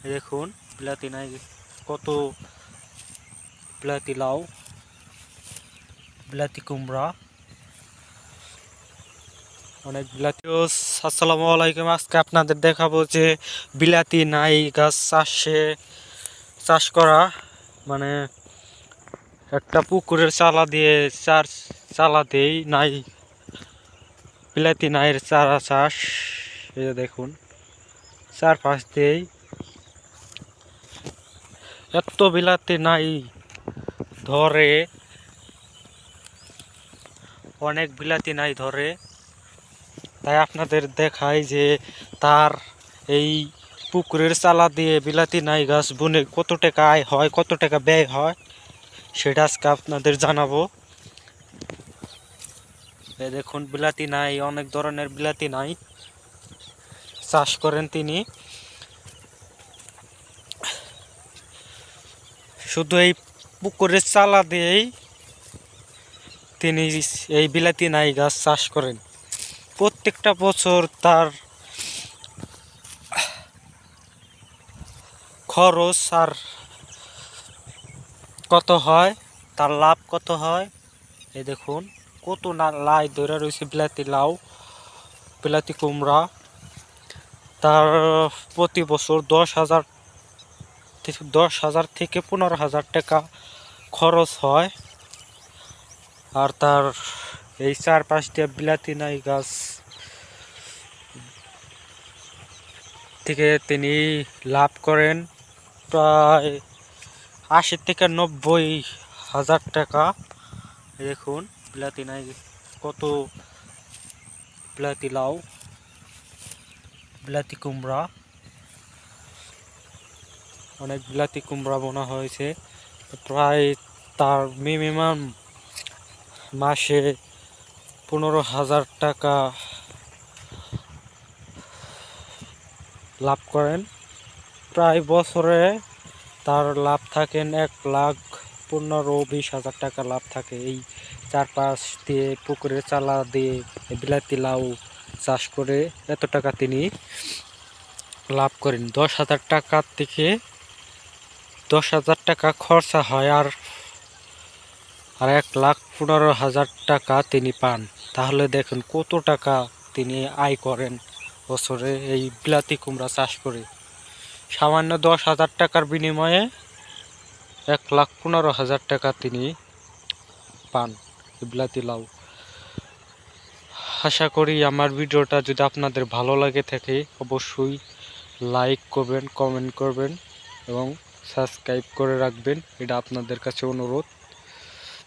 দেখুন বিলাতি নাই কত বিলাতি লাউ, বিলাতি কুমড়া, অনেক বিলাতি। আসসালামু আলাইকুম। আজকে আপনাদের দেখাবো যে বিলাতি নাই গাছ চাষ করা, মানে একটা পুকুরের চালা দিয়ে চালাতেই নাই বিলাতি নাইয়ের চারা চাষ। এই যে দেখুন চারপাশ দিয়েই এত বিলাতি নাই ধরে, অনেক বিলাতি নাই ধরে। তাই আপনাদের দেখাই যে তার এই পুকুরের চালা দিয়ে বিলাতি নাই গাছ বুনে কত টাকা আয় হয়, কত টাকা ব্যয় হয়, সেটা আজকে আপনাদের জানাবো। এই দেখুন বিলাতি নাই, অনেক ধরনের বিলাতি নাই চাষ করেন তিনি। শুধু এই পুকুরের চালা দিয়েই তিনি এই বিলাতি নাই গাছ চাষ করেন। প্রত্যেকটা বছর তার খরচ আর কত হয়, তার লাভ কত হয়। এই দেখুন কত না লাই ধরে রয়েছে বিলাতি লাউ, বিলাতি কুমড়া। তার প্রতি বছর 10,000 থেকে 15,000 টাকা খরচ হয়। আর তার এই চারপাশ দিয়ে বিলাতি নাই গাছ থেকে তিনি লাভ করেন প্রায় 80 থেকে 90,000 টাকা। দেখুন বিলাতি নাই কত, বিলাতি লাউ, বিলাতি কুমড়া, অনেক বিলাতি কুমড়া বোনা হয়েছে। প্রায় তার মিনিমাম মাসে 15,000 টাকা লাভ করেন। প্রায় বছরে তার লাভ থাকেন 1,15,000-20,000 টাকা লাভ থাকে। এই চারপাশ দিয়ে পুকুরের চালা দিয়ে বিলাতি লাউ চাষ করে এত টাকা তিনি লাভ করেন। 10,000 টাকা থেকে 10,000 টাকা খরচা হয়, আর 1,15,000 টাকা তিনি পান। তাহলে দেখেন কত টাকা তিনি আয় করেন বছরে এই বিলাতি কুমড়া চাষ করে। সামান্য 10,000 টাকার বিনিময়ে 1,15,000 টাকা তিনি পান বিলাতি লাউ। আশা করি আমার ভিডিওটা যদি আপনাদের ভালো লাগে থাকে অবশ্যই লাইক করবেন, কমেন্ট করবেন এবং সাবস্ক্রাইব করে রাখবেন, এটা আপনাদের কাছে অনুরোধ।